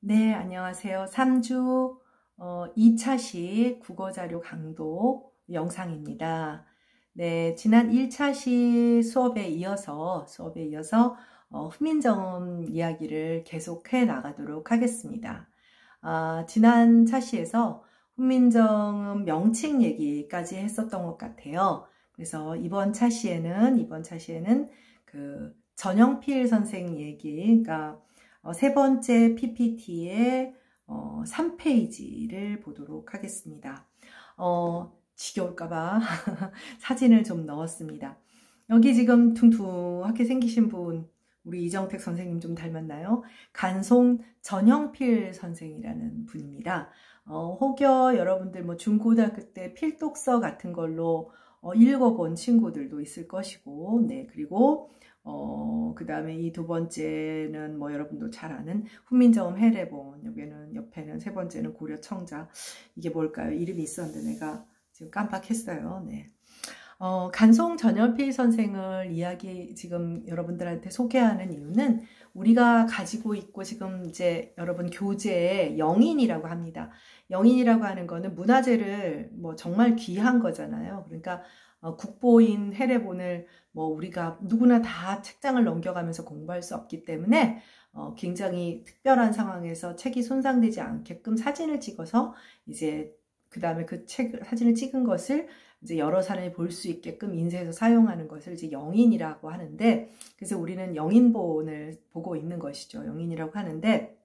네, 안녕하세요. 3주 2차식 국어자료 강도 영상입니다. 네, 지난 1차식 수업에 이어서 훈민정음 이야기를 계속해 나가도록 하겠습니다. 지난 차시에서 훈민정음 명칭 얘기까지 했었던 것 같아요. 그래서 이번 차시에는 그 전영필 선생 얘기, 그러니까 세 번째 PPT의 3페이지를 보도록 하겠습니다. 지겨울까봐 사진을 좀 넣었습니다. 여기 지금 둥둥하게 생기신 분, 우리 이정택 선생님 좀 닮았나요? 간송 전영필 선생이라는 분입니다. 혹여 여러분들 뭐 중고등학교 때 필독서 같은 걸로 읽어본 친구들도 있을 것이고, 네, 그리고 그 다음에 이 두 번째는 뭐 여러분도 잘 아는 훈민정음 해례본, 옆에는 세 번째는 고려청자. 이게 뭘까요? 이름이 있었는데 내가 지금 깜빡했어요. 네. 간송 전영필 선생을 지금 여러분들한테 소개하는 이유는 우리가 가지고 있고 지금 이제 여러분 교재에 영인이라고 합니다. 영인이라고 하는 거는 문화재를 뭐 정말 귀한 거잖아요. 그러니까 국보인 해례본을 뭐 우리가 누구나 다 책장을 넘겨가면서 공부할 수 없기 때문에 굉장히 특별한 상황에서 책이 손상되지 않게끔 사진을 찍어서 이제 그 다음에 사진을 찍은 것을 이제 여러 사람이 볼 수 있게끔 인쇄해서 사용하는 것을 이제 영인이라고 하는데, 그래서 우리는 영인본을 보고 있는 것이죠. 영인이라고 하는데,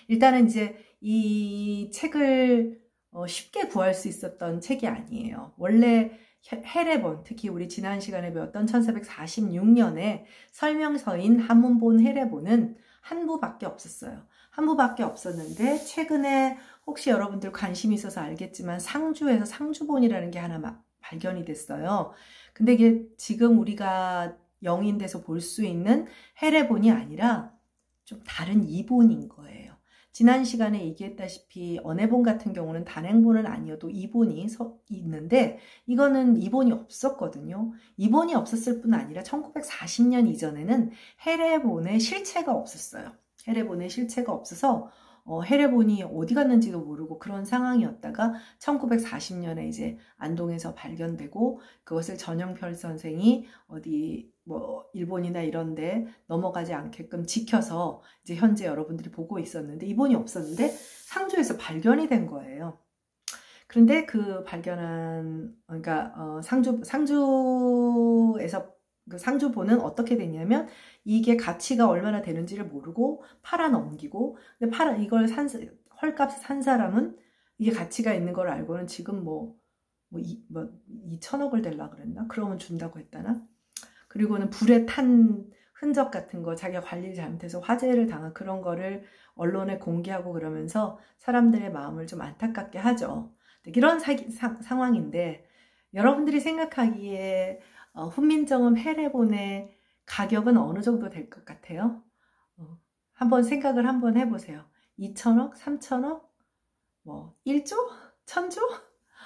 일단은 이제 이 책을 쉽게 구할 수 있었던 책이 아니에요. 원래 해례본, 특히 우리 지난 시간에 배웠던 1446년에 설명서인 한문본 해례본은 한 부밖에 없었어요. 한 부밖에 없었는데 최근에 혹시 여러분들 관심 있어서 알겠지만 상주에서 상주본이라는 게 하나 발견이 됐어요. 근데 이게 지금 우리가 영인돼서 볼 수 있는 해례본이 아니라 좀 다른 이본인 거예요. 지난 시간에 얘기했다시피 언해본 같은 경우는 단행본은 아니어도 이본이 있는데 이거는 이본이 없었거든요. 이본이 없었을 뿐 아니라 1940년 이전에는 해례본의 실체가 없었어요. 해례본의 실체가 없어서 해례본이 어디 갔는지도 모르고 그런 상황이었다가 1940년에 이제 안동에서 발견되고 그것을 전영필 선생이 어디 뭐 일본이나 이런데 넘어가지 않게끔 지켜서 이제 현재 여러분들이 보고 있었는데 이본이 없었는데 상주에서 발견이 된 거예요. 그런데 그 발견한 그러니까 상주에서 그 상주본은 어떻게 됐냐면 이게 가치가 얼마나 되는지를 모르고 팔아 넘기고 근데 이걸 헐값 산 사람은 이게 가치가 있는 걸 알고는 지금 뭐 2천억을 댈라 그랬나? 그러면 준다고 했다나? 그리고는 불에 탄 흔적 같은 거 자기가 관리를 잘못해서 화재를 당한 그런 거를 언론에 공개하고 그러면서 사람들의 마음을 좀 안타깝게 하죠. 이런 상황인데 여러분들이 생각하기에 훈민정음 해례본의 가격은 어느 정도 될 것 같아요? 한번 생각을 한번 해보세요. 2천억? 3천억? 뭐 1조? 1000조?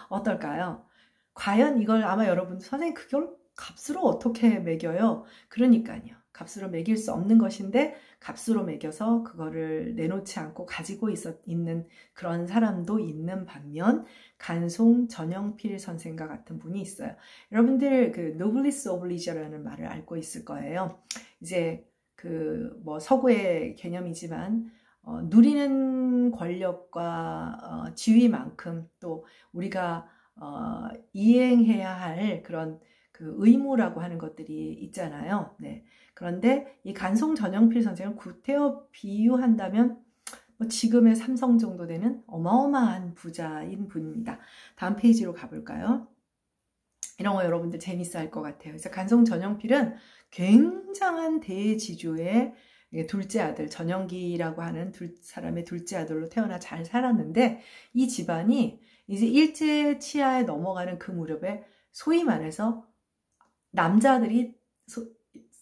어떨까요? 과연 이걸 아마 여러분 선생님 그걸 값으로 어떻게 매겨요? 그러니까요. 값으로 매길 수 없는 것인데 값으로 매겨서 그거를 내놓지 않고 가지고 있는 그런 사람도 있는 반면 간송 전영필 선생과 같은 분이 있어요. 여러분들 그 노블리스 오블리저라는 말을 알고 있을 거예요. 이제 그 뭐 서구의 개념이지만 누리는 권력과 지위만큼 또 우리가 이행해야 할 그런 그 의무라고 하는 것들이 있잖아요. 네. 그런데 이 간송 전영필 선생을 구태여 비유한다면 뭐 지금의 삼성 정도 되는 어마어마한 부자인 분입니다. 다음 페이지로 가볼까요? 이런 거 여러분들 재밌어 할 것 같아요. 그래서 간송 전영필은 굉장한 대지주의 둘째 아들, 전영기라고 하는 사람의 둘째 아들로 태어나 잘 살았는데 이 집안이 이제 일제 치하에 넘어가는 그 무렵에 소위 말해서 남자들이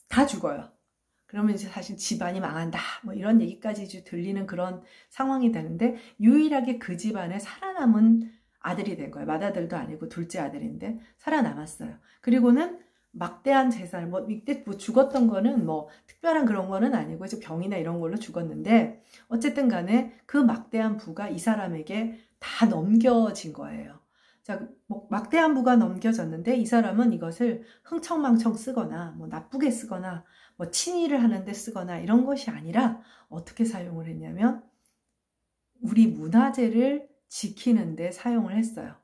다 죽어요. 그러면 이제 사실 집안이 망한다 뭐 이런 얘기까지 들리는 그런 상황이 되는데 유일하게 그 집안에 살아남은 아들이 된 거예요. 맏아들도 아니고 둘째 아들인데 살아남았어요. 그리고는 막대한 재산, 이때 죽었던 거는 특별한 그런 거는 아니고 이제 병이나 이런 걸로 죽었는데 어쨌든 간에 그 막대한 부가 이 사람에게 다 넘겨진 거예요. 자, 막대한 부가 넘겨졌는데 이 사람은 이것을 흥청망청 쓰거나 나쁘게 쓰거나 친일을 하는데 쓰거나 이런 것이 아니라 어떻게 사용을 했냐면 우리 문화재를 지키는데 사용을 했어요.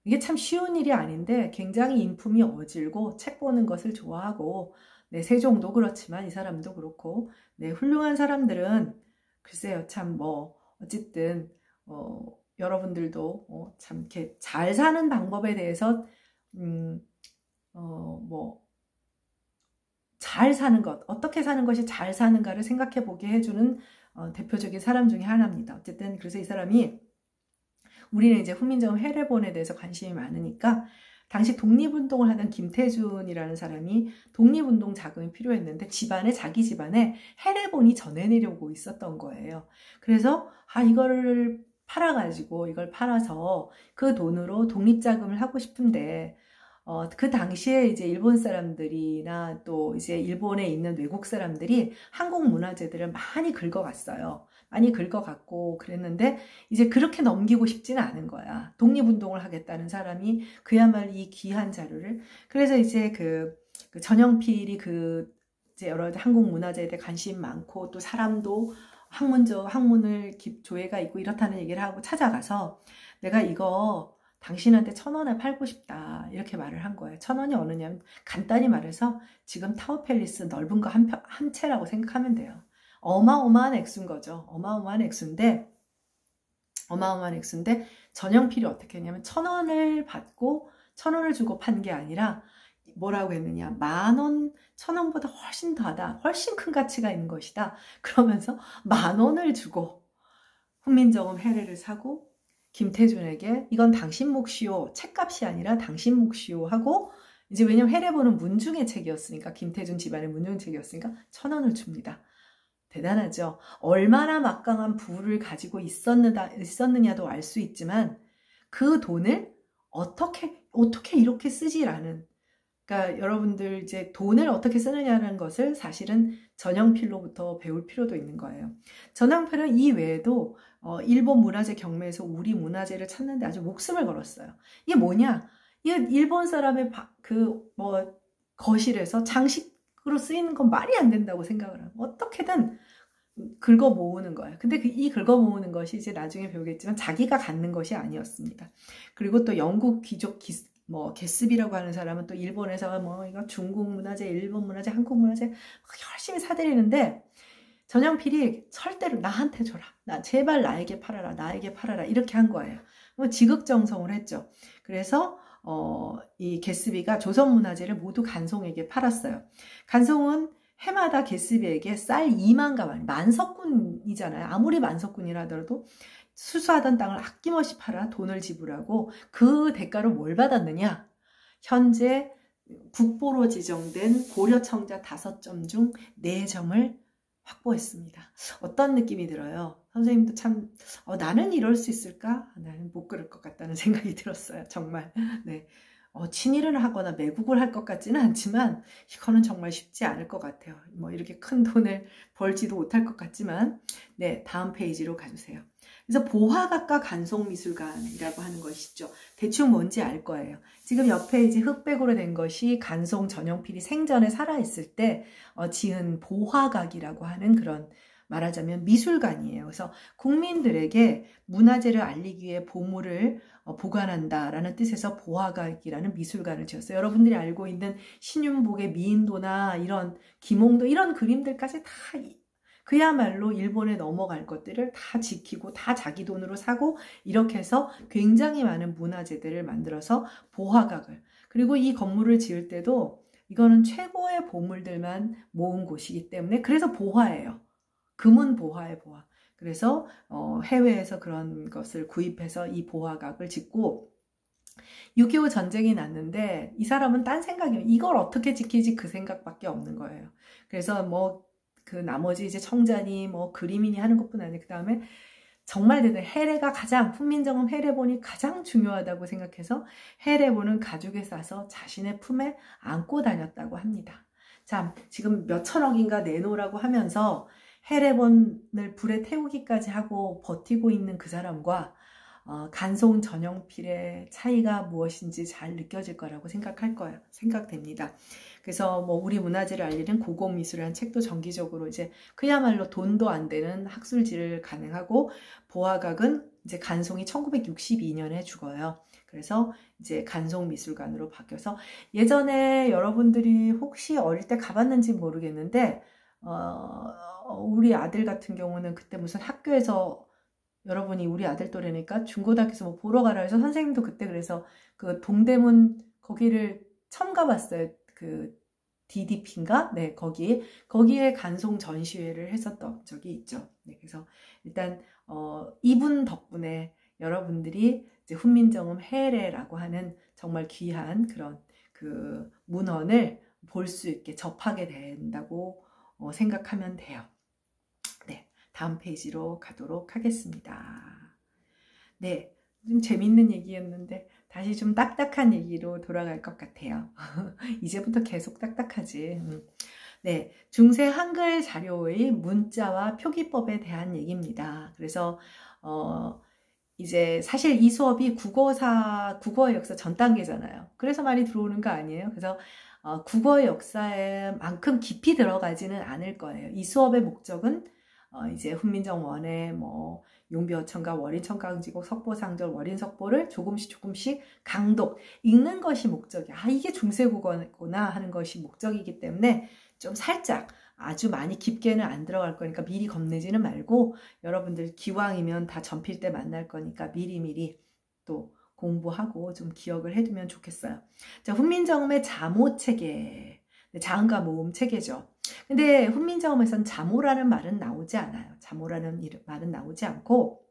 이게 참 쉬운 일이 아닌데 굉장히 인품이 어질고 책 보는 것을 좋아하고 세종도 그렇지만 이 사람도 그렇고 훌륭한 사람들은 글쎄요 참 어쨌든 여러분들도 참 이렇게 잘 사는 방법에 대해서 잘 사는 것, 어떻게 사는 것이 잘 사는가를 생각해 보게 해주는 대표적인 사람 중에 하나입니다. 어쨌든 그래서 이 사람이 우리는 이제 훈민정음 해례본에 대해서 관심이 많으니까 당시 독립운동을 하던 김태준이라는 사람이 독립운동 자금이 필요했는데 자기 집안에 해례본이 전해내려고 있었던 거예요. 그래서 이거를 이걸 팔아서 그 돈으로 독립자금을 하고 싶은데 그 당시에 이제 일본 사람들이나 또 이제 일본에 있는 외국 사람들이 한국 문화재들을 많이 긁어갔어요. 많이 긁어갔고 그랬는데 이제 그렇게 넘기고 싶지는 않은 거야. 독립운동을 하겠다는 사람이 그야말로 이 귀한 자료를. 그래서 이제 그 전영필이 이제 여러 한국 문화재에 대해 관심 많고 또 사람도 학문을 조예가 있고 이렇다는 얘기를 하고 찾아가서 내가 이거 당신한테 1,000원에 팔고 싶다 이렇게 말을 한 거예요. 1,000원이 어느냐면 간단히 말해서 지금 타워팰리스 넓은 거 한 채라고 생각하면 돼요. 어마어마한 액수인 거죠. 어마어마한 액수인데 전영필이 어떻게 했냐면 1,000원을 받고 1,000원을 주고 판 게 아니라 뭐라고 했느냐, 10,000원, 1,000원보다 훨씬 더하다, 훨씬 큰 가치가 있는 것이다. 그러면서 10,000원을 주고 훈민정음 해례를 사고 김태준에게 이건 당신 몫이요, 책값이 아니라 당신 몫이요 하고 이제 왜냐면 해례본은 문중의 책이었으니까, 김태준 집안의 문중의 책이었으니까 1,000원을 줍니다. 대단하죠. 얼마나 막강한 부를 가지고 있었느냐도 알 수 있지만 그 돈을 어떻게 이렇게 쓰지라는, 그러니까 여러분들 이제 돈을 어떻게 쓰느냐는 것을 사실은 전영필로부터 배울 필요도 있는 거예요. 전영필은 이 외에도 일본 문화재 경매에서 우리 문화재를 찾는데 아주 목숨을 걸었어요. 이게 뭐냐? 이게 일본 사람의 거실에서 장식으로 쓰이는 건 말이 안 된다고 생각을 하고 어떻게든 긁어 모으는 거예요. 근데 이 긁어 모으는 것이 이제 나중에 배우겠지만 자기가 갖는 것이 아니었습니다. 그리고 또 영국 귀족 게스비라고 하는 사람은 또 일본에서 이거 중국 문화재, 일본 문화재, 한국 문화재 열심히 사들이는데 전영필이 절대로 나한테 줘라, 제발 나에게 팔아라 이렇게 한 거예요. 지극정성을 했죠. 그래서 이 게스비가 조선 문화재를 모두 간송에게 팔았어요. 간송은 해마다 게스비에게 쌀 2만 만석군이잖아요. 아무리 만석군이라 하더라도 수수하던 땅을 아낌없이 팔아 돈을 지불하고 그 대가로 뭘 받았느냐? 현재 국보로 지정된 고려청자 5점 중 4점을 확보했습니다. 어떤 느낌이 들어요? 선생님도 참 나는 이럴 수 있을까? 나는 못 그럴 것 같다는 생각이 들었어요. 정말. 네. 친일을 하거나 매국을 할 것 같지는 않지만 이거는 정말 쉽지 않을 것 같아요. 이렇게 큰 돈을 벌지도 못할 것 같지만 네, 다음 페이지로 가주세요. 그래서 보화각과 간송미술관이라고 하는 것이죠. 대충 뭔지 알 거예요. 지금 옆에 이제 흑백으로 된 것이 간송 전영필이 생전에 살아있을 때 지은 보화각이라고 하는 그런, 말하자면 미술관이에요. 그래서 국민들에게 문화재를 알리기 위해 보물을 보관한다라는 뜻에서 보화각이라는 미술관을 지었어요. 여러분들이 알고 있는 신윤복의 미인도나 이런 김홍도 이런 그림들까지 다 그야말로 일본에 넘어갈 것들을 다 지키고 다 자기 돈으로 사고 이렇게 해서 굉장히 많은 문화재들을 만들어서 보화각을, 그리고 이 건물을 지을 때도 이거는 최고의 보물들만 모은 곳이기 때문에 그래서 보화예요. 금은 보화의 보화. 그래서 해외에서 그런 것을 구입해서 이 보화각을 짓고 6.25 전쟁이 났는데 이 사람은 딴 생각이에요. 이걸 어떻게 지키지 그 생각밖에 없는 거예요. 그래서 그 나머지 이제 청자니 그림이니 하는 것뿐 아니라 그 다음에 정말 대단해. 해례가 가장, 훈민정음 해례본이 가장 중요하다고 생각해서 해례본은 가죽에 싸서 자신의 품에 안고 다녔다고 합니다. 자, 지금 몇 천억인가 내놓으라고 하면서 해례본을 불에 태우기까지 하고 버티고 있는 그 사람과 간송 전형필의 차이가 무엇인지 잘 느껴질 거라고 생각됩니다. 그래서 뭐 우리 문화재를 알리는 고고미술이라는 책도 정기적으로 이제 그야말로 돈도 안 되는 학술지를 간행하고, 보아각은 이제 간송이 1962년에 죽어요. 그래서 이제 간송미술관으로 바뀌어서, 예전에 여러분들이 혹시 어릴 때 가봤는지 모르겠는데 우리 아들 같은 경우는 그때 무슨 학교에서, 여러분이 우리 아들 또래니까 중고등학교에서 뭐 보러 가라 해서 선생님도 그때 그래서 그 동대문 거기를 처음 가봤어요. 그 DDP인가? 네, 거기에 간송 전시회를 했었던 적이 있죠. 네, 그래서 일단 이분 덕분에 여러분들이 이제 훈민정음 해례라고 하는 정말 귀한 그런 그 문헌을 볼 수 있게 접하게 된다고 생각하면 돼요. 다음 페이지로 가도록 하겠습니다. 네, 좀 재밌는 얘기였는데 다시 좀 딱딱한 얘기로 돌아갈 것 같아요. 이제부터 계속 딱딱하지. 네, 중세 한글 자료의 문자와 표기법에 대한 얘기입니다. 그래서 이제 사실 이 수업이 국어의 역사 전 단계잖아요. 그래서 많이 들어오는 거 아니에요? 그래서 국어의 역사에만큼 깊이 들어가지는 않을 거예요. 이 수업의 목적은 이제 훈민정음 원의 뭐 용비어천가, 월인천가응지곡, 석보상절, 월인석보를 조금씩 강독 읽는 것이 목적이야. 이게 중세국어구나 하는 것이 목적이기 때문에 좀 살짝, 아주 많이 깊게는 안 들어갈 거니까 미리 겁내지는 말고, 여러분들 기왕이면 다 전필 때 만날 거니까 미리미리 또 공부하고 좀 기억을 해두면 좋겠어요. 자, 훈민정음의 자모 체계, 자음과 모음 체계죠. 근데 훈민정음에선 자모라는 말은 나오지 않아요. 자모라는 말은 나오지 않고,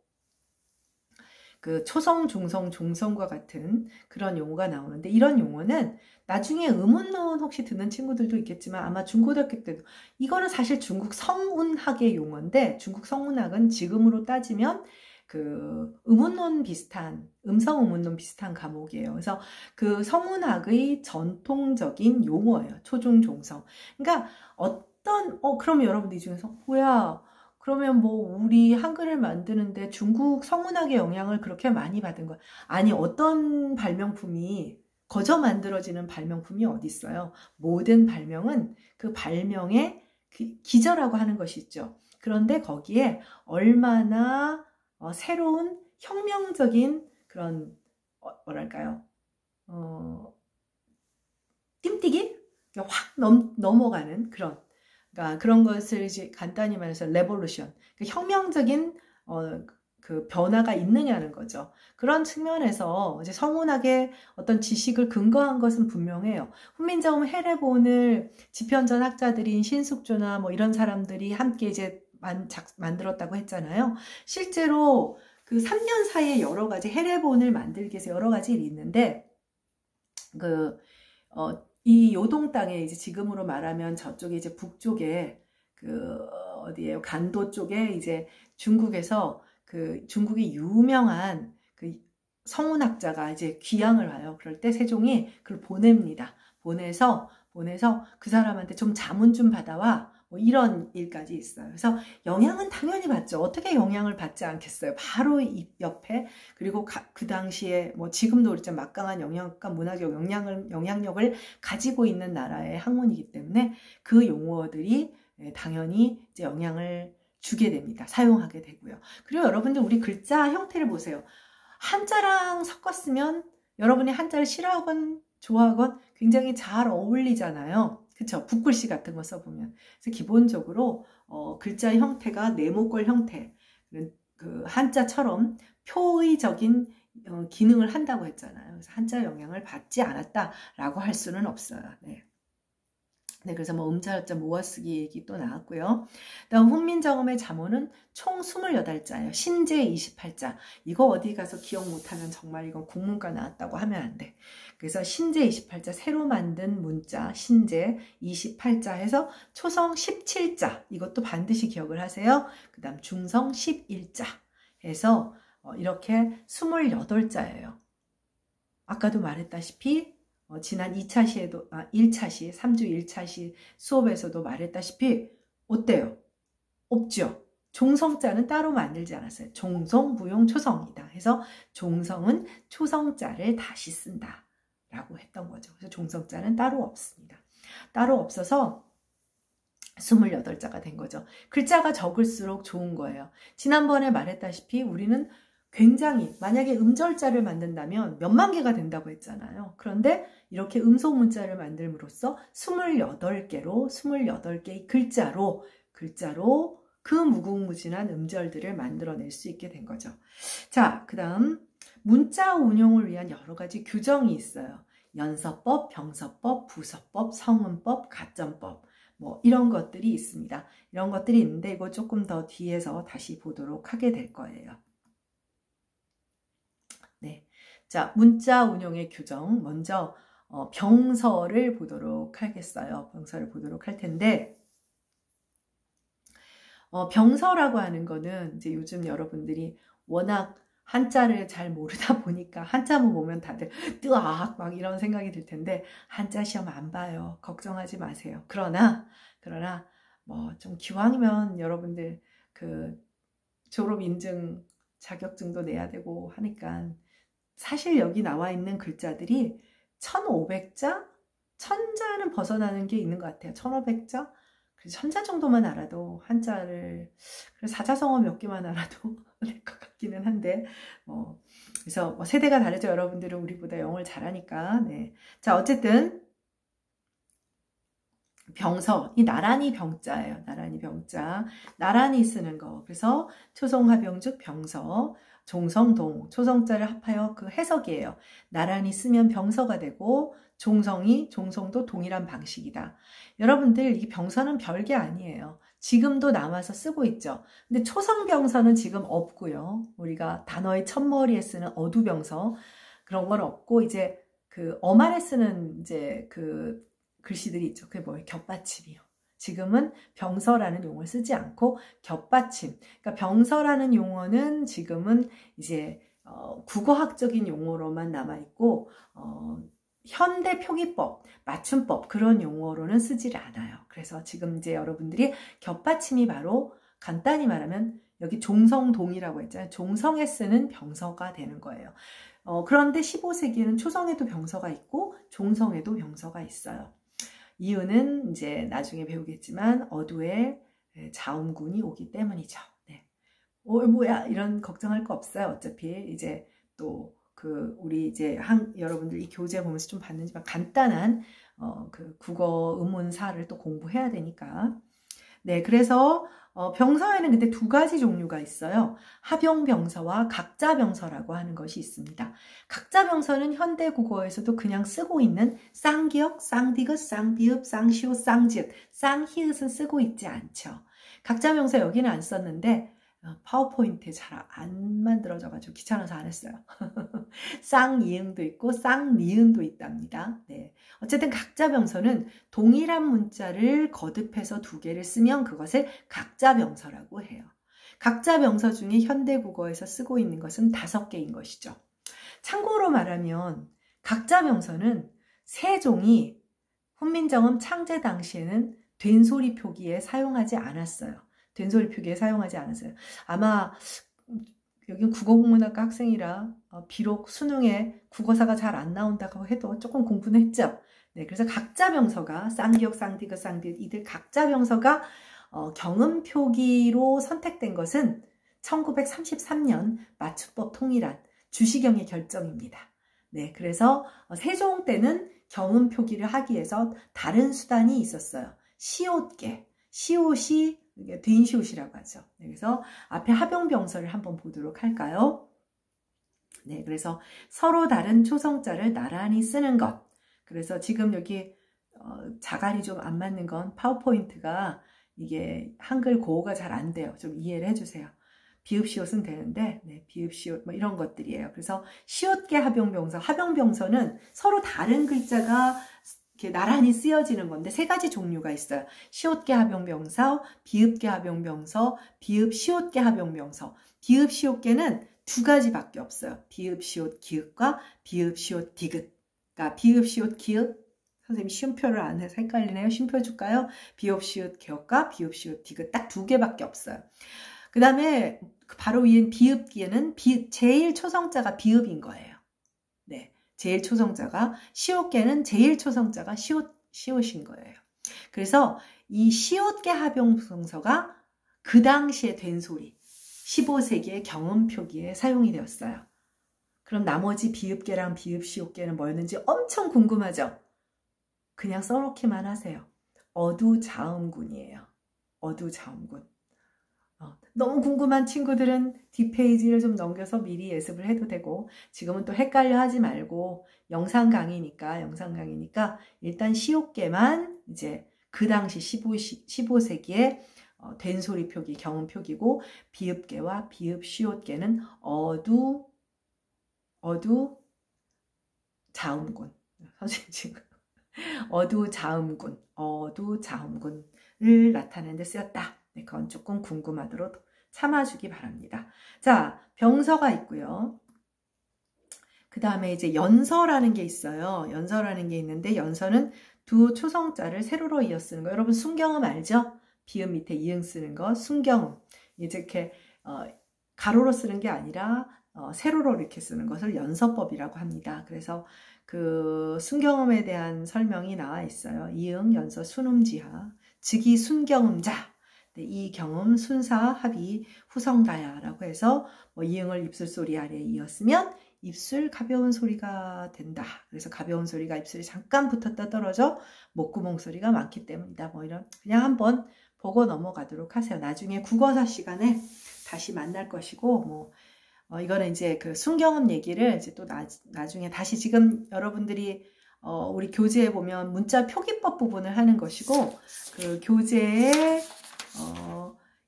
그 초성, 중성, 종성과 같은 그런 용어가 나오는데, 이런 용어는 나중에 의문론 혹시 듣는 친구들도 있겠지만 아마 중고등학교 때도, 이거는 사실 중국 성운학의 용어인데, 중국 성운학은 지금으로 따지면 그 의문론 비슷한, 음성 의문론 비슷한 과목이에요. 그래서 그 성운학의 전통적인 용어예요. 초중 종성. 그러니까 그러면 여러분들 이 중에서 뭐야, 그러면 뭐 우리 한글을 만드는데 중국 성문학의 영향을 그렇게 많이 받은 거야? 아니, 어떤 발명품이 거저 만들어지는 발명품이 어디 있어요? 모든 발명은 그 발명의 기저라고 하는 것이 있죠. 그런데 거기에 얼마나 새로운 혁명적인 그런 뭐랄까요? 띵뛰기? 확 넘어가는 그런 것을 이제 간단히 말해서 레볼루션, 혁명적인 그 변화가 있느냐는 거죠. 그런 측면에서 이제 성운학의 어떤 지식을 근거한 것은 분명해요. 훈민정음 해례본을 지편전 학자들인 신숙조나 뭐 이런 사람들이 함께 이제 만들었다고 했잖아요. 실제로 그 3년 사이에 여러 가지 해례본을 만들기 위해서 여러 가지 일이 있는데, 이 요동 땅에 이제 지금으로 말하면 저쪽에 이제 북쪽에 어디예요? 간도 쪽에 이제 중국에서 중국이 유명한 그 성운학자가 이제 귀향을 와요. 그럴 때 세종이 그걸 보냅니다. 보내서 그 사람한테 좀 자문 좀 받아와. 뭐 이런 일까지 있어요. 그래서 영향은 당연히 받죠. 어떻게 영향을 받지 않겠어요? 바로 이 옆에, 그리고 그 당시에 뭐 지금도 그렇죠. 막강한 영양과 문화적 영향력을 가지고 있는 나라의 학문이기 때문에 그 용어들이 당연히 이제 영향을 주게 됩니다. 사용하게 되고요. 그리고 여러분들 우리 글자 형태를 보세요. 한자랑 섞었으면 여러분이 한자를 싫어하건 좋아하건 굉장히 잘 어울리잖아요. 그쵸? 붓글씨 같은 거 써보면. 그래서 기본적으로 글자 형태가 네모꼴 형태, 그 한자처럼 표의적인 기능을 한다고 했잖아요. 그래서 한자 영향을 받지 않았다라고 할 수는 없어요. 네. 네, 그래서 뭐 음자여자 모아쓰기 얘기 또 나왔고요. 다음 훈민정음의 자모는 총 28자예요. 신제 28자. 이거 어디 가서 기억 못하면 정말 이건 국문과 나왔다고 하면 안 돼. 그래서 신제 28자, 새로 만든 문자 신제 28자 해서 초성 17자. 이것도 반드시 기억을 하세요. 그 다음 중성 11자. 해서 이렇게 28자예요. 아까도 말했다시피 지난 2차 시에도 1차 시 3주 1차 시 수업에서도 말했다시피 어때요? 없죠. 종성자는 따로 만들지 않았어요. 종성, 부용, 초성이다. 해서 종성은 초성자를 다시 쓴다 라고 했던 거죠. 그래서 종성자는 따로 없습니다. 따로 없어서 28자가 된 거죠. 글자가 적을수록 좋은 거예요. 지난번에 말했다시피 우리는 굉장히 만약에 음절자를 만든다면 몇만 개가 된다고 했잖아요. 그런데 이렇게 음소 문자를 만들므로써 28개로 28개의 글자로 그 무궁무진한 음절들을 만들어낼 수 있게 된 거죠. 자, 그 다음 문자 운용을 위한 여러 가지 규정이 있어요. 연서법, 병서법, 부서법, 성음법, 가점법 뭐 이런 것들이 있습니다. 이런 것들이 있는데 이거 조금 더 뒤에서 다시 보도록 하게 될 거예요. 네, 자, 문자 운용의 규정 먼저 병서를 보도록 하겠어요. 병서를 보도록 할 텐데 병서라고 하는 거는 이제 요즘 여러분들이 워낙 한자를 잘 모르다 보니까 한자만 보면 다들 뜨악 막 이런 생각이 들 텐데 한자 시험 안 봐요. 걱정하지 마세요. 그러나 뭐 좀 기왕이면 여러분들 그 졸업 인증 자격증도 내야 되고 하니까 사실 여기 나와 있는 글자들이 1500자? 1000자는 벗어나는 게 있는 것 같아요. 1500자? 그래서 1000자 정도만 알아도 한자를 사자성어 몇 개만 알아도 될 것 같기는 한데 그래서 세대가 다르죠. 여러분들은 우리보다 영어를 잘하니까. 네. 자, 어쨌든 병서, 이 나란히 병자예요. 나란히 병자, 나란히 쓰는 거. 그래서 초성합병즉 병서, 종성동, 초성자를 합하여 그 해석이에요. 나란히 쓰면 병서가 되고 종성도 동일한 방식이다. 여러분들 이 병서는 별게 아니에요. 지금도 남아서 쓰고 있죠. 근데 초성병서는 지금 없고요. 우리가 단어의 첫머리에 쓰는 어두병서 그런 건 없고 이제 그 어말에 쓰는 이제 그 글씨들이 있죠. 그게 뭐예요? 겹받침이요. 지금은 병서라는 용어를 쓰지 않고 겹받침. 그러니까 병서라는 용어는 지금은 이제 국어학적인 용어로만 남아있고 현대 표기법, 맞춤법 그런 용어로는 쓰질 않아요. 그래서 지금 이제 여러분들이 겹받침이 바로 간단히 말하면 여기 종성동이라고 했잖아요. 종성에 쓰는 병서가 되는 거예요. 그런데 15세기에는 초성에도 병서가 있고 종성에도 병서가 있어요. 이유는 이제 나중에 배우겠지만 어두의 자음군이 오기 때문이죠. 네. 뭐야 이런 걱정할 거 없어요. 어차피 이제 또 우리 이제 여러분들 이 교재 보면서 좀 봤는지만 간단한 그 국어 음운사를 또 공부해야 되니까. 네, 그래서 병서에는 근데 두 가지 종류가 있어요. 합용병서와 각자병서라고 하는 것이 있습니다. 각자병서는 현대 국어에서도 그냥 쓰고 있는 쌍기역, 쌍디귿, 쌍비읍, 쌍시옷, 쌍지읒, 쌍히읗은 쓰고 있지 않죠. 각자병서 여기는 안 썼는데 파워포인트에 잘 안 만들어져가지고 귀찮아서 안 했어요. 쌍이응도 있고 쌍니은도 있답니다. 네. 어쨌든 각자병서는 동일한 문자를 거듭해서 두 개를 쓰면 그것을 각자병서라고 해요. 각자병서 중에 현대국어에서 쓰고 있는 것은 5개인 것이죠. 참고로 말하면 각자병서는 세종이 훈민정음 창제 당시에는 된소리 표기에 사용하지 않았어요. 된소리 표기에 사용하지 않았어요. 아마 여긴 국어국문학과 학생이라 비록 수능에 국어사가 잘 안 나온다고 해도 조금 공부는 했죠. 네, 그래서 각자병서가 쌍기역, 쌍디귿, 쌍디읒 이들 각자병서가 경음 표기로 선택된 것은 1933년 맞춤법 통일안 주시경의 결정입니다. 네, 그래서 세종 때는 경음 표기를 하기 위해서 다른 수단이 있었어요. 시옷계, 시옷이 된시옷이라고 하죠. 네, 그래서 앞에 합용병서를 한번 보도록 할까요? 네, 그래서 서로 다른 초성자를 나란히 쓰는 것. 그래서 지금 여기 자갈이 좀 안 맞는 건 파워포인트가 이게 한글 고어가 잘 안 돼요. 좀 이해를 해주세요. 비읍시옷은 되는데 네, 비읍시옷 뭐 이런 것들이에요. 그래서 시옷계 합용병서, 합용병서는 서로 다른 글자가 이렇게 나란히 쓰여지는 건데 세 가지 종류가 있어요. 시옷계 합용명사, 비읍계 합용명사, 비읍 시옷계 합용명사. 비읍 시옷계는 두 가지밖에 없어요. 비읍 시옷 기읍과 비읍 시옷 디귿. 그러니까 비읍 시옷 기읍. 선생님 쉼표를 안 해서 헷갈리네요. 쉼표 줄까요? 비읍 시옷 기읍과 비읍 시옷 디귿 딱 두 개밖에 없어요. 그 다음에 바로 위엔 비읍기에는 제일 초성자가 비읍인 거예요. 네, 제일 초성자가 시옷계는 제일 초성자가 시옷인 거예요. 그래서 이 시옷계 합용성서가 그 당시에 된 소리 15세기의 경음 표기에 사용이 되었어요. 그럼 나머지 비읍계랑 비읍 시옷계는 뭐였는지 엄청 궁금하죠? 그냥 써놓기만 하세요. 어두자음군이에요. 어두자음군. 너무 궁금한 친구들은 뒷페이지를 좀 넘겨서 미리 예습을 해도 되고 지금은 또 헷갈려 하지 말고 영상 강의니까 일단 시옷계만 이제 그 당시 15세기에 된소리 표기, 경음 표기고 비읍계와 비읍 시옷계는 어두자음군. 선생님 지금 어두자음군을 나타내는 데 쓰였다. 네, 그건 조금 궁금하도록 참아주기 바랍니다. 자, 병서가 있고요. 그 다음에 이제 연서라는 게 있어요. 연서라는 게 있는데 연서는 두 초성자를 세로로 이어 쓰는 거. 여러분 순경음 알죠? 비읍 밑에 이응 쓰는 거. 순경음. 이제 이렇게 가로로 쓰는 게 아니라 세로로 이렇게 쓰는 것을 연서법이라고 합니다. 그래서 그 순경음에 대한 설명이 나와 있어요. 이응, 연서, 순음지하, 즉이 순경음자. 네, 이 경음, 순사, 합이, 후성다야라고 해서 뭐 이응을 입술소리 아래에 이었으면 입술 가벼운 소리가 된다. 그래서 가벼운 소리가 입술에 잠깐 붙었다 떨어져 목구멍 소리가 많기 때문이다. 뭐 이런 그냥 한번 보고 넘어가도록 하세요. 나중에 국어사 시간에 다시 만날 것이고 뭐 이거는 이제 그 순경음 얘기를 이제 또 나중에 다시 지금 여러분들이 우리 교재에 보면 문자 표기법 부분을 하는 것이고 그 교재에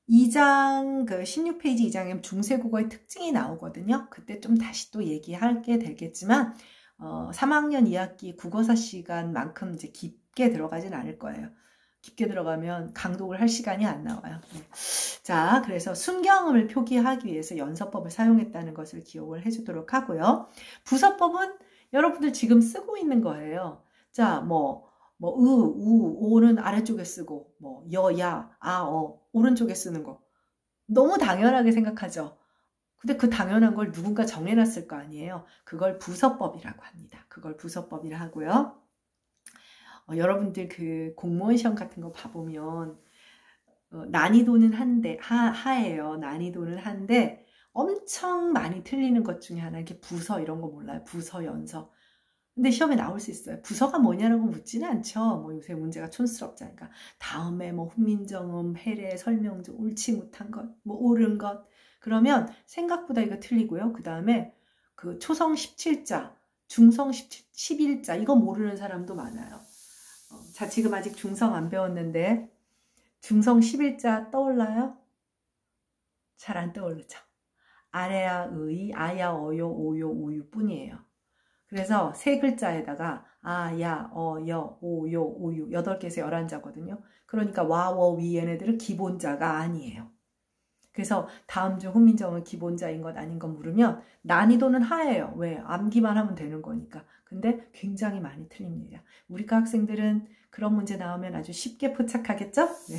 2장, 그 16페이지 2장에 중세국어의 특징이 나오거든요. 그때 좀 다시 또 얘기하게 되겠지만, 3학년 2학기 국어사 시간만큼 이제 깊게 들어가진 않을 거예요. 깊게 들어가면 강독을 할 시간이 안 나와요. 네. 자, 그래서 순경음을 표기하기 위해서 연서법을 사용했다는 것을 기억을 해주도록 하고요. 부서법은 여러분들 지금 쓰고 있는 거예요. 자, 오는 아래쪽에 쓰고, 야, 오른쪽에 쓰는 거. 너무 당연하게 생각하죠. 근데 그 당연한 걸 누군가 정해놨을 거 아니에요. 그걸 부서법이라고 합니다. 그걸 부서법이라 하고요. 여러분들 그 공무원 시험 같은 거 봐보면, 난이도는 하예요. 난이도는 한데, 엄청 많이 틀리는 것 중에 하나, 이렇게 부서 이런 거 몰라요. 부서, 연서. 근데 시험에 나올 수 있어요. 부서가 뭐냐라고 묻지는 않죠. 요새 문제가 촌스럽자니까. 다음에 훈민정음, 해례, 설명조, 옳지 못한 것, 옳은 것. 그러면 생각보다 이거 틀리고요. 그 다음에 그 초성 17자, 중성 11자, 이거 모르는 사람도 많아요. 자, 지금 아직 중성 안 배웠는데, 중성 11자 떠올라요? 잘 안 떠오르죠. 아래야, 의, 아야, 어요, 오요, 우유 뿐이에요. 그래서 세 글자에다가 아, 야, 여, 오, 요, 우유 8개에서 11자거든요. 그러니까 와, 워, 위 얘네들은 기본자가 아니에요. 그래서 다음 주 훈민정음은 기본자인 것 아닌 것 물으면 난이도는 하예요. 왜? 암기만 하면 되는 거니까. 근데 굉장히 많이 틀립니다. 우리과 학생들은 그런 문제 나오면 아주 쉽게 포착하겠죠? 네.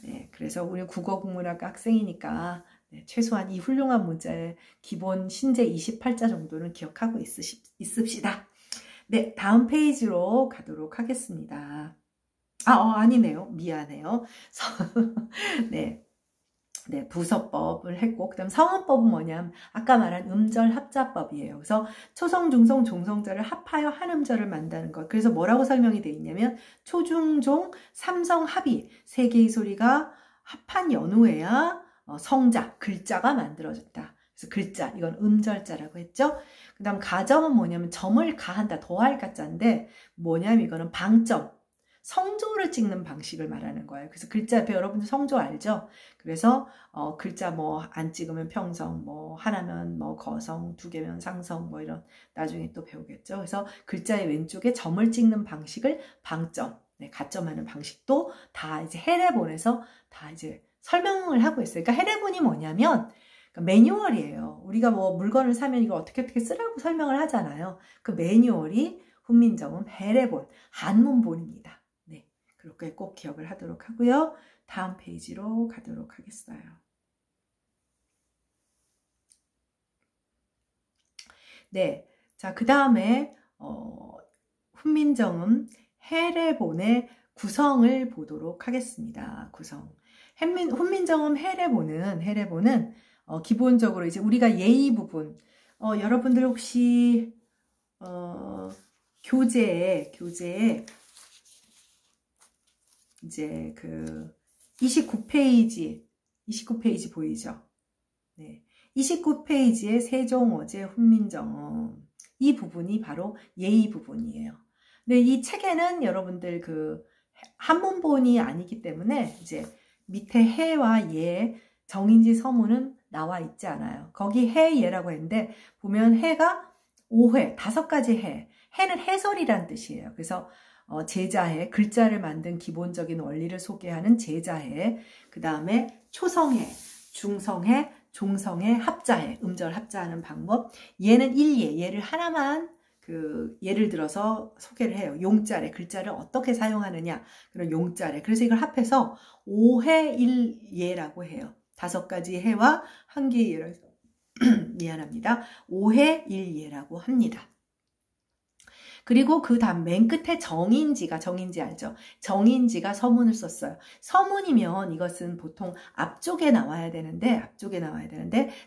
네, 그래서 우리 국어국문학과 학생이니까 네, 최소한 이 훌륭한 문자의 기본 신제 28자 정도는 기억하고 있읍시다. 네, 다음 페이지로 가도록 하겠습니다. 아니네요. 미안해요. 네. 네, 부서법을 했고, 그 다음 성음법은 뭐냐면, 아까 말한 음절 합자법이에요. 그래서 초성, 중성, 종성자를 합하여 한 음절을 만드는 것. 그래서 뭐라고 설명이 되어 있냐면, 초중종, 삼성 합이, 세 개의 소리가 합한 연후에야 성자, 글자가 만들어졌다. 그래서 글자, 이건 음절자라고 했죠. 그 다음 가점은 뭐냐면, 점을 가한다, 더할 가자인데, 뭐냐면 이거는 방점. 성조를 찍는 방식을 말하는 거예요. 그래서 글자 옆에 여러분들 성조 알죠? 그래서 글자 뭐 안 찍으면 평성, 뭐 하나면 뭐 거성, 두 개면 상성, 뭐 이런 나중에 또 배우겠죠. 그래서 글자의 왼쪽에 점을 찍는 방식을 방점, 네, 가점하는 방식도 다 이제 해례본에서 다 이제 설명을 하고 있어요. 그러니까 해례본이 뭐냐면 그러니까 매뉴얼이에요. 우리가 뭐 물건을 사면 이거 어떻게 쓰라고 설명을 하잖아요. 그 매뉴얼이 훈민정음 해례본, 한문본입니다. 네, 그렇게 꼭 기억을 하도록 하고요. 다음 페이지로 가도록 하겠어요. 네, 자, 그 다음에 훈민정음 해례본의 구성을 보도록 하겠습니다. 구성. 훈민정음 해례본은 기본적으로 이제 우리가 예의 부분, 여러분들 혹시 교재에 이제 그 29페이지 보이죠? 네. 29페이지의 세종어제 훈민정음, 이 부분이 바로 예의 부분이에요. 근데 이 책에는 여러분들 그 한문본이 아니기 때문에 이제 밑에 해와 예, 정인지 서문은 나와 있지 않아요. 거기 해, 예라고 했는데 보면 해가 5회, 5가지 해. 해는 해설이란 뜻이에요. 그래서 제자해, 글자를 만든 기본적인 원리를 소개하는 제자해, 그 다음에 초성해, 중성해, 종성해, 합자해, 음절 합자하는 방법. 예는 일예, 예를 하나만 예를 들어서 소개를 해요. 용자래, 글자를 어떻게 사용하느냐, 그런 용자래. 그래서 이걸 합해서 5해 1예라고 해요. 5가지 해와 1개의 예라서 미안합니다. 5해 1예라고 합니다. 그리고 그 다음 맨 끝에 정인지 알죠? 정인지가 서문을 썼어요. 서문이면 이것은 보통 앞쪽에 나와야 되는데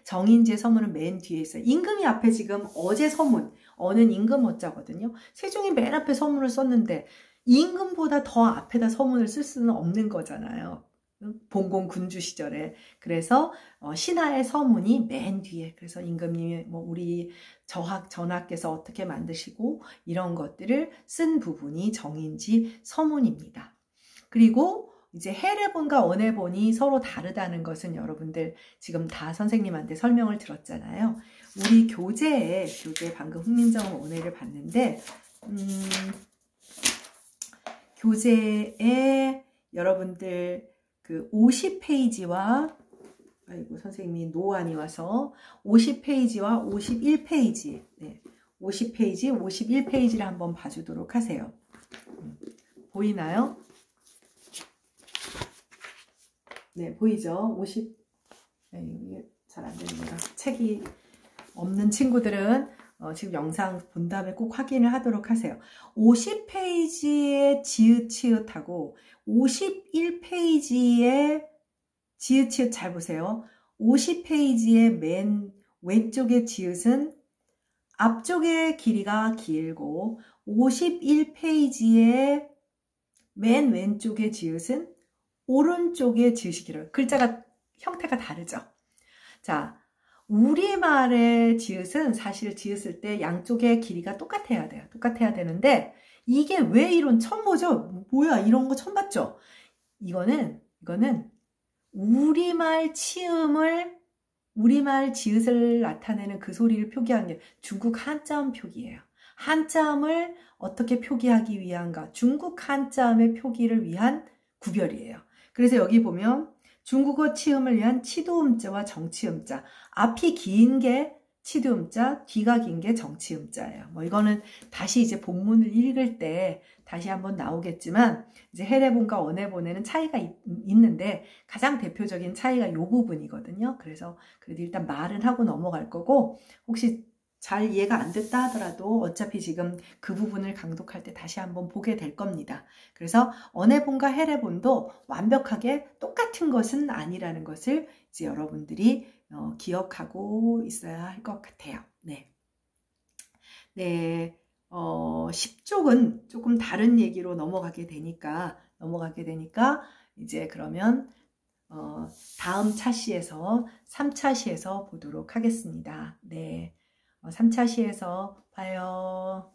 정인지의 서문은 맨 뒤에 있어요. 임금이 앞에 지금 어제 서문, 어는 임금 어자거든요. 세종이 맨 앞에 서문을 썼는데 임금보다 더 앞에다 서문을 쓸 수는 없는 거잖아요. 봉공 군주 시절에. 그래서 신하의 서문이 맨 뒤에, 그래서 임금님이 뭐 우리 전하께서 어떻게 만드시고 이런 것들을 쓴 부분이 정인지 서문입니다. 그리고 이제 해례본과 원해본이 서로 다르다는 것은 여러분들 지금 다 선생님한테 설명을 들었잖아요. 우리 교재에 방금 훈민정음 원해를 봤는데 교재에 여러분들 그 50페이지와 아이고 선생님이 노안이 와서 50페이지와 51페이지, 네, 50페이지, 51페이지를 한번 봐주도록 하세요. 보이나요? 네, 보이죠? 이게 잘 안 됩니다. 책이 없는 친구들은 지금 영상 본 다음에 꼭 확인을 하도록 하세요. 50페이지에 지읒치읒하고 51페이지에 지읒치읒 잘 보세요. 50페이지의 맨 왼쪽의 지읒은 앞쪽의 길이가 길고 51페이지의 맨 왼쪽의 지읒은 오른쪽의 지읒이 길어요. 글자가 형태가 다르죠. 자, 우리말의 지읒은 사실 지읒을 때 양쪽의 길이가 똑같아야 돼요. 똑같아야 되는데 이게 왜 이런 처음 보죠? 뭐야 이런 거 처음 봤죠? 이거는 우리말 지읒을 나타내는 그 소리를 표기하는 게 중국 한자음 표기예요. 한자음을 어떻게 표기하기 위한가? 중국 한자음의 표기를 위한 구별이에요. 그래서 여기 보면 중국어 치음을 위한 치도음자와 정치음자, 앞이 긴 게 치도음자, 뒤가 긴 게 정치음자예요. 뭐 이거는 다시 이제 본문을 읽을 때 다시 한번 나오겠지만 이제 해례본과 원해본에는 차이가 있는데 가장 대표적인 차이가 이 부분이거든요. 그래서 그래도 일단 말은 하고 넘어갈 거고 혹시 잘 이해가 안 됐다 하더라도 어차피 지금 그 부분을 강독할 때 다시 한번 보게 될 겁니다. 그래서 원해본과 해례본도 완벽하게 똑같은 것은 아니라는 것을 이제 여러분들이 기억하고 있어야 할 것 같아요. 네. 네. 10쪽은 조금 다른 얘기로 넘어가게 되니까 이제 그러면 다음 차시에서 3차시에서 보도록 하겠습니다. 네. 3차시에서 봐요.